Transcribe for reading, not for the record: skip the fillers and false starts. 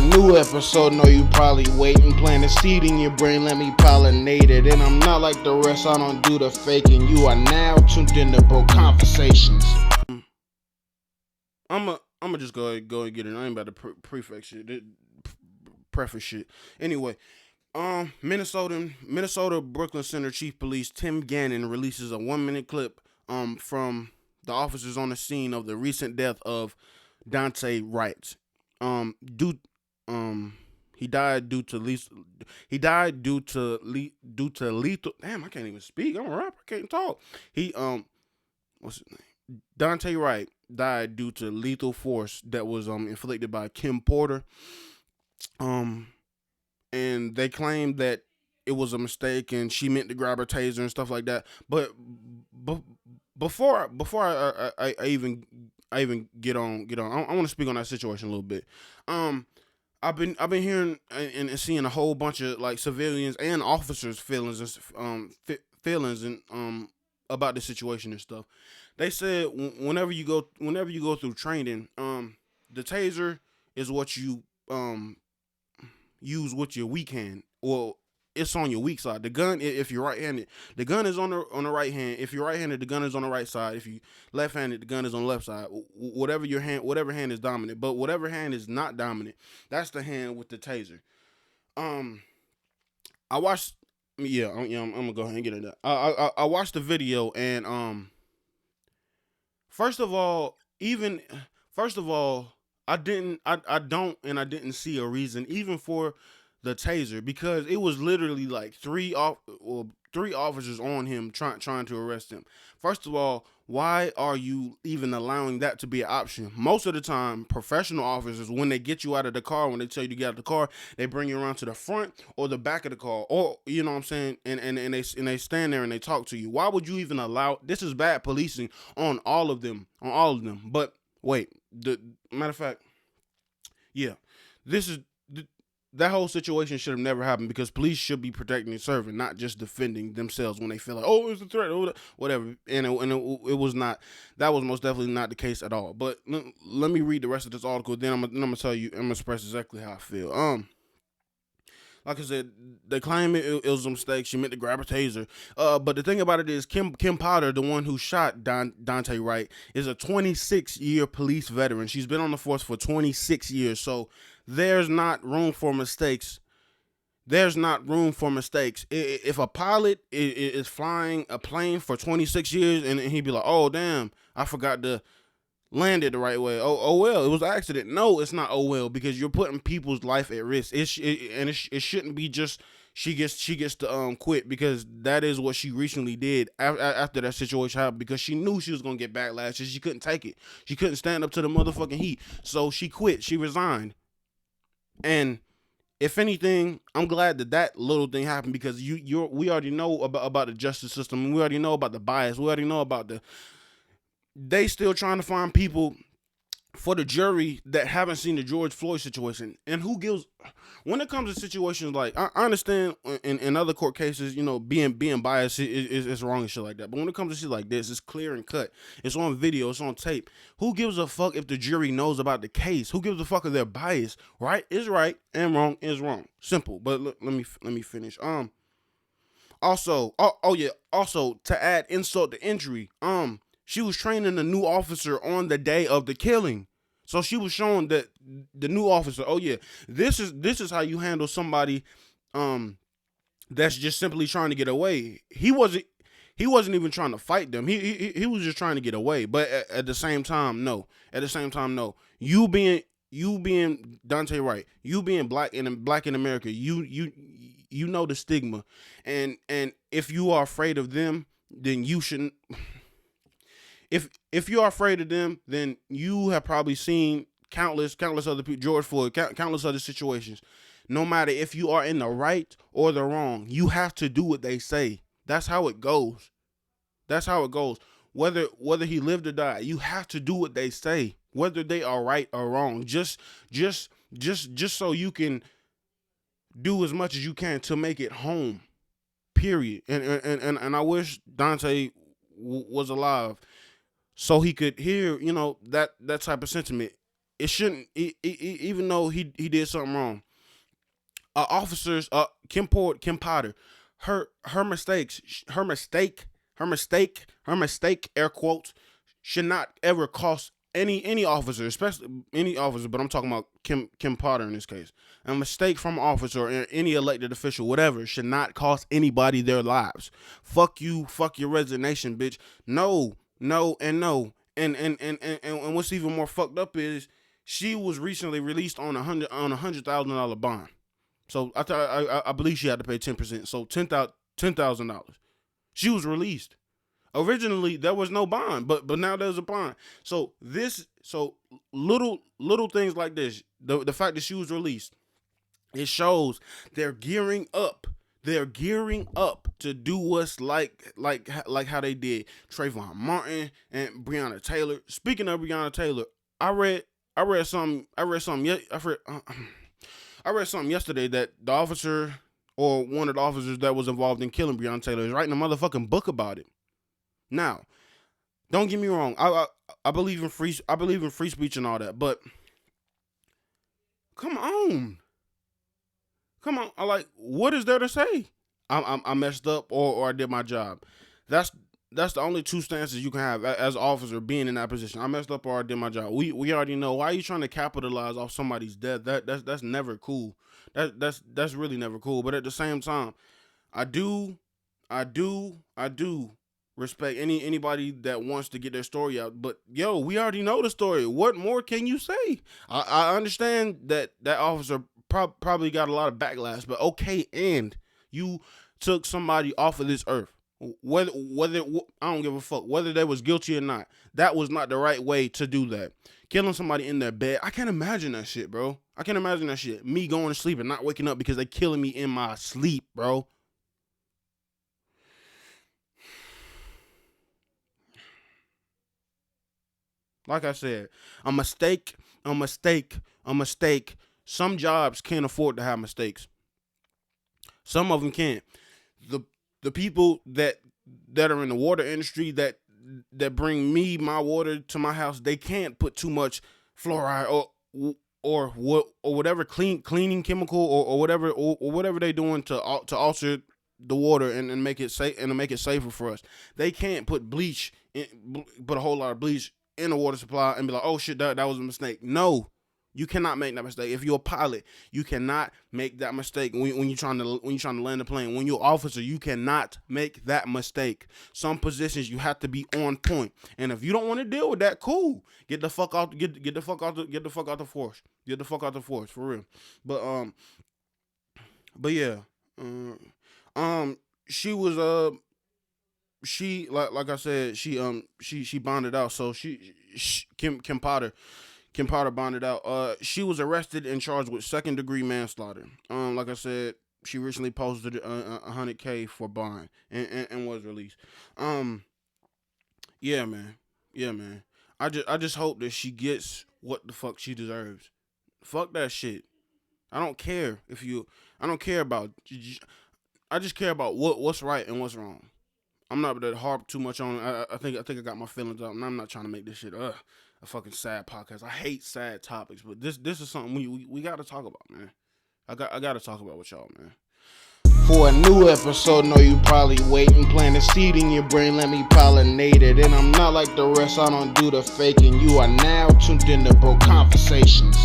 new episode. Know you probably waiting. Plant a seed in your brain, let me pollinate it. And I'm not like the rest, I don't do the faking. You are now tuned into Bro Conversations. I'ma just go and get it. I ain't about to prefix shit, preface shit. Anyway, Minnesota Brooklyn Center Chief Police Tim Gannon releases a 1-minute clip from the officers on the scene of the recent death of Dante Wright. Due he died due to lethal. Damn, I can't even speak. I'm a rapper. I can't talk. What's his name? Dante Wright died due to lethal force that was inflicted by Kim Porter. And they claimed that it was a mistake and she meant to grab her taser and stuff like that. But before I even get on, I want to speak on that situation a little bit. I've been hearing and seeing a whole bunch of like civilians and officers' feelings and about the situation and stuff. They said whenever you go through training, the taser is what you use with your weak hand, or it's on your weak side. The gun, if you're right-handed, the gun is on the right hand. If you're right-handed, the gun is on the right side. If you left-handed, the gun is on the left side. Whatever hand is dominant, but whatever hand is not dominant, that's the hand with the taser. I watched. Yeah, I'm gonna go ahead and get into that. I watched the video and first of all, I didn't see a reason even for the taser, because it was literally like three officers on him trying to arrest him. First of all, why are you even allowing that to be an option? Most of the time, professional officers, when they get you out of the car, when they tell you to get out of the car, they bring you around to the front or the back of the car, or you know what I'm saying, and they stand there and they talk to you. Why would you even allow? This is bad policing on all of them. But wait, the matter of fact, yeah, this is. That whole situation should have never happened, because police should be protecting and serving, not just defending themselves when they feel like, oh, it's a threat, or whatever. And it was not. That was most definitely not the case at all. But let me read the rest of this article. Then I'm gonna tell you. I'm gonna express exactly how I feel. Like I said, they claim it was a mistake. She meant to grab a taser. But the thing about it is, Kim Potter, the one who shot Dante Wright, is a 26-year police veteran. She's been on the force for 26 years. So there's not room for mistakes. If a pilot is flying a plane for 26 years and he'd be like, oh, damn, I forgot to land it the right way. Oh well, it was an accident. No, it's not. Oh well, because you're putting people's life at risk. It shouldn't be just she gets to quit, because that is what she recently did after that situation happened, because she knew she was gonna get backlash and she couldn't take it. She couldn't stand up to the motherfucking heat, so she quit. She resigned. And if anything, I'm glad that little thing happened, because we already know about the justice system. We already know about the bias. We already know about they still trying to find people for the jury that haven't seen the George Floyd situation. And who gives, when it comes to situations like, I understand in other court cases, you know, being biased is wrong and shit like that. But when it comes to shit like this, it's clear and cut. It's on video, it's on tape. Who gives a fuck if the jury knows about the case? Who gives a fuck if they're biased? Right is right and wrong is wrong. Simple. But let me finish. Also to add insult to injury, she was training a new officer on the day of the killing. So she was showing that the new officer, oh yeah, this is how you handle somebody that's just simply trying to get away. He wasn't even trying to fight them. He was just trying to get away. But at the same time, no. You being Dante Wright, you being black in America, you know the stigma. And if you are afraid of them, then you shouldn't. If you are afraid of them, then you have probably seen countless other people, George Floyd, countless other situations. No matter if you are in the right or the wrong, you have to do what they say. That's how it goes. Whether he lived or died, you have to do what they say, whether they are right or wrong. Just so you can do as much as you can to make it home. Period. And I wish Dante was alive, so he could hear, you know, that type of sentiment. it shouldn't. Even though he did something wrong, officers, Kim Potter, her mistakes, her mistake, air quotes, should not ever cost any officer, especially any officer. But I'm talking about Kim Potter in this case. A mistake from an officer or any elected official, whatever, should not cost anybody their lives. Fuck you, fuck your resignation, bitch. No, no, and no. And what's even more fucked up is she was recently released on $100,000 bond. So I believe she had to pay 10%. So $10,000. She was released. Originally there was no bond, but now there's a bond. So little things like this, the fact that she was released, it shows they're gearing up. They're gearing up to do what's like how they did Trayvon Martin and Breonna Taylor. Speaking of Breonna Taylor, I read something yesterday that the officer or one of the officers that was involved in killing Breonna Taylor is writing a motherfucking book about it. Now, don't get me wrong. I believe in free speech and all that, but come on. I like, what is there to say? I messed up or I did my job. That's the only two stances you can have as an officer being in that position. I messed up or I did my job. We already know. Why are you trying to capitalize off somebody's death? That's never cool. That's really never cool. But at the same time, I do respect anybody that wants to get their story out. But yo, we already know the story. What more can you say? I understand that officer probably got a lot of backlash, but okay, and you took somebody off of this earth. Whether I don't give a fuck whether they was guilty or not. That was not the right way to do that. Killing somebody in their bed, I can't imagine that shit, bro. I can't imagine that shit. Me going to sleep and not waking up because they killing me in my sleep, bro. Like I said, a mistake. Some jobs can't afford to have mistakes. Some of them can't. The people that are in the water industry that bring me my water to my house, they can't put too much fluoride or whatever cleaning chemical or whatever they doing to alter the water and make it safe and to make it safer for us. They can't put put a whole lot of bleach in the water supply and be like, oh shit, that was a mistake. No, you cannot make that mistake. If you're a pilot, you cannot make that mistake when you're trying to land a plane. When you're an officer, you cannot make that mistake. Some positions you have to be on point. And if you don't want to deal with that, cool. Get the fuck out the force. Get the fuck out the force for real. But yeah. She was she like I said, she bonded out. So Kim Potter bonded out. She was arrested and charged with second-degree manslaughter. Like I said, she recently posted $100K for bond and was released. Yeah, man. I just hope that she gets what the fuck she deserves. Fuck that shit. I don't care about. I just care about what's right and what's wrong. I'm not gonna harp too much on it. I think I got my feelings out, and I'm not trying to make this shit a fucking sad podcast. I hate sad topics, but this is something we got to talk about, man. I got to talk about with y'all, man. For a new episode, know you probably waiting. Plant a seed in your brain, let me pollinate it. And I'm not like the rest, I don't do the faking. You are now tuned into Bro Conversations.